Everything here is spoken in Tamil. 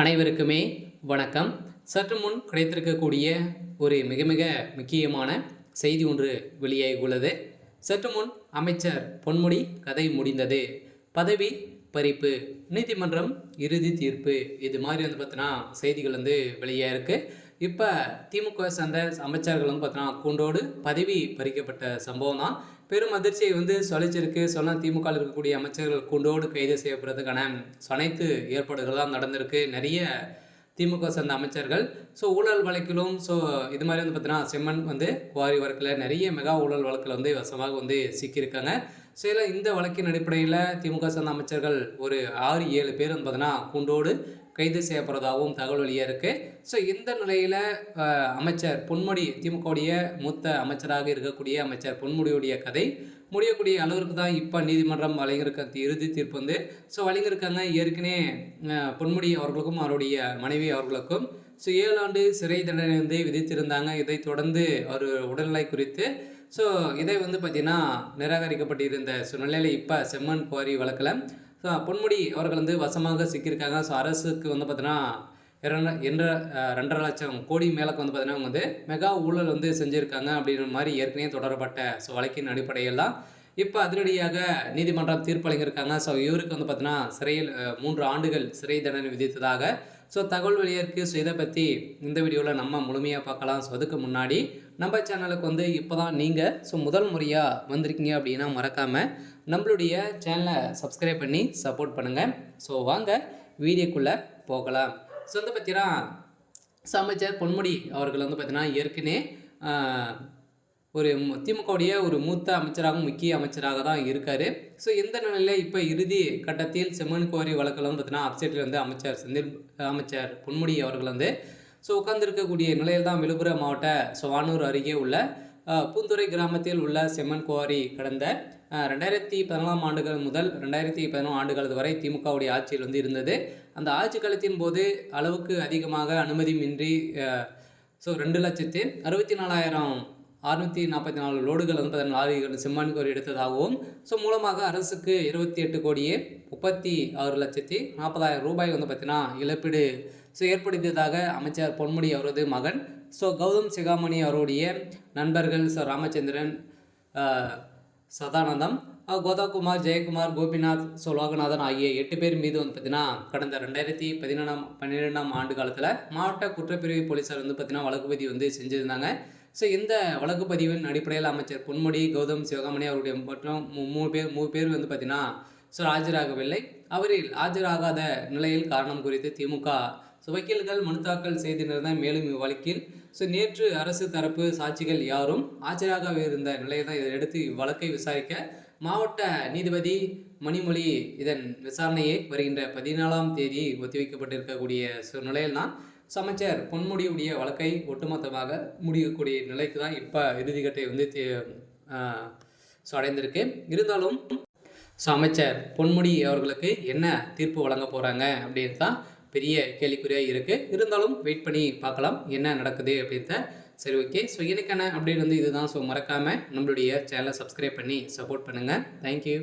அனைவருக்குமே வணக்கம். சற்று முன் கிடைத்திருக்கக்கூடிய ஒரு மிக மிக முக்கியமான செய்தி ஒன்று வெளியாகியுள்ளது. சற்று முன் அமைச்சர் பொன்முடி கதை முடிந்தது, பதவி பறிப்பு, நீதிமன்றம் இறுதி தீர்ப்பு, இது மாதிரி பார்த்தீங்கன்னா செய்திகள் வெளியாயிருக்கு. இப்போ திமுக சார்ந்த அமைச்சர்கள் பார்த்தீங்கன்னா கூண்டோடு பதவி பறிக்கப்பட்ட சம்பவம் தான் பெரும் அதிர்ச்சியை சொல்லிச்சிருக்கு. சொன்னால் திமுகவில் இருக்கக்கூடிய அமைச்சர்கள் கூண்டோடு கைது செய்யப்படுறதுக்கான அனைத்து ஏற்பாடுகள் தான் நடந்திருக்கு. நிறைய திமுக சார்ந்த அமைச்சர்கள் ஊழல் வழக்கிலும் இது மாதிரி பார்த்தீங்கன்னா செம்மண் குவாரி வழக்கில் நிறைய மெகா ஊழல் வழக்கில் வசமாக சிக்கியிருக்காங்க. இந்த வழக்கின் அடிப்படையில் திமுக சார்ந்த அமைச்சர்கள் ஒரு 6-7 பேர் பார்த்தீங்கன்னா கூண்டோடு கைது செய்யப்படுறதாகவும் தகவல் வெளியாக இருக்குது. இந்த நிலையில் அமைச்சர் பொன்முடி, திமுகவுடைய மூத்த அமைச்சராக இருக்கக்கூடிய அமைச்சர் பொன்முடியுடைய கதை முடியக்கூடிய அளவிற்கு தான் இப்போ நீதிமன்றம் வழங்கியிருக்க இறுதி தீர்ப்பு வழங்கியிருக்காங்க. ஏற்கனவே பொன்முடி அவர்களுக்கும் அவருடைய மனைவி அவர்களுக்கும் 7 ஆண்டு சிறை தண்டனை விதித்திருந்தாங்க. இதை தொடர்ந்து அவர் உடல்நிலை குறித்து இதை பார்த்திங்கன்னா நிராகரிக்கப்பட்டிருந்த சூழ்நிலையில் இப்போ செம்மண் குவாரி வழக்கில் பொன்முடி அவர்கள் வசமாக சிக்கியிருக்காங்க. அரசுக்கு பார்த்தீங்கன்னா 2.5 லட்சம் கோடி மேலக்கு பார்த்தீங்கன்னா அவங்க மெகா ஊழல் செஞ்சுருக்காங்க அப்படின்ற மாதிரி ஏற்கனவே தொடரப்பட்ட வழக்கின் அடிப்படையில் தான் இப்போ அதிரடியாக நீதிமன்றம் தீர்ப்பு வழங்கியிருக்காங்க. இவருக்கு பார்த்தீங்கன்னா சிறையில் 3 ஆண்டுகள் சிறை தண்டனை விதித்ததாக தகவல் வெளியிருக்கு. இதை பற்றி இந்த வீடியோவில் நம்ம முழுமையாக பார்க்கலாம். அதுக்கு முன்னாடி நம்ம சேனலுக்கு இப்போ தான் நீங்கள் முதல் முறையாக வந்திருக்கீங்க அப்படின்னா மறக்காமல் நம்மளுடைய சேனலை சப்ஸ்கிரைப் பண்ணி சப்போர்ட் பண்ணுங்கள். வாங்க வீடியோக்குள்ளே போகலாம். பார்த்தீங்கன்னா அமைச்சர் பொன்முடி அவர்கள் பார்த்தீங்கன்னா ஏற்கனவே ஒரு திமுகவுடைய ஒரு மூத்த அமைச்சராகவும் முக்கிய அமைச்சராக தான் இருக்கார். இந்த நிலையில் இப்போ இறுதி கட்டத்தில் செம்மண் குவாரி வழக்கில் பார்த்தீங்கன்னா அப்செட்டில் அமைச்சர் பொன்முடி அவர்கள் உட்கார்ந்துருக்கக்கூடிய நிலையில் தான் விழுப்புரம் மாவட்ட வானூர் அருகே உள்ள பூந்துறை கிராமத்தில் உள்ள செம்மண் குவாரி கடந்த 2014 ஆண்டுகள் முதல் 2017 ஆண்டுகள் வரை திமுகவுடைய ஆட்சியில் இருந்தது. அந்த ஆட்சி காலத்தின் போது அளவுக்கு அதிகமாக அனுமதியின்றி 2,64,644 லோடுகள் 14 செம்மண் குவாரி எடுத்ததாகவும் மூலமாக அரசுக்கு 28,36,40,40,000 ரூபாய் பார்த்தீங்கன்னா இழப்பீடு ஏற்படுத்தியதாக அமைச்சர் பொன்முடி அவரது மகன் கௌதம் சிகாமணி அவருடைய நண்பர்கள் ராமச்சந்திரன், சதானந்தம், கோதாகுமார், ஜெயக்குமார், கோபிநாத், லோகநாதன் ஆகிய 8 பேர் மீது பார்த்தீங்கன்னா கடந்த 2012 ஆண்டு காலத்தில் மாவட்ட குற்றப்பிரிவு போலீஸார் பார்த்தீங்கன்னா வழக்கு பதிவு செஞ்சுருந்தாங்க. இந்த வழக்கு பதிவின் அடிப்படையில் அமைச்சர் பொன்முடி, கௌதம் சிவகாமணி அவருடைய மற்றும் 3 பேர் பார்த்தீங்கன்னா ஆஜராகவில்லை. அவரில் ஆஜராகாத நிலையில் காரணம் குறித்து திமுக வக்கீல்கள் மனு தாக்கல் செய்திருந்தார். மேலும் இவ்வழக்கில் நேற்று அரசு தரப்பு சாட்சிகள் யாரும் ஆஜராக இருந்த நிலையில் தான் இதை எடுத்து இவ்வழக்கை விசாரிக்க மாவட்ட நீதிபதி மணிமொழி இதன் விசாரணையை வருகின்ற 14ஆம் தேதி ஒத்திவைக்கப்பட்டிருக்கக்கூடிய நிலையில் தான் அமைச்சர் பொன்முடியுடைய வழக்கை ஒட்டுமொத்தமாக முடியக்கூடிய நிலைக்கு தான் இப்போ இறுதிக்கட்டை அடைந்திருக்கு. இருந்தாலும் அமைச்சர் பொன்முடி அவர்களுக்கு என்ன தீர்ப்பு வழங்க போகிறாங்க அப்படின்னு தான் பெரிய கேள்விக்குறியாக இருக்குது. இருந்தாலும் வெயிட் பண்ணி பார்க்கலாம் என்ன நடக்குது அப்படின்ட்டு. சரி, ஓகே. எனக்கான அப்டேட் இதுதான். மறக்காமல் நம்மளுடைய சேனலை சப்ஸ்கிரைப் பண்ணி சப்போர்ட் பண்ணுங்கள். தேங்க்யூ.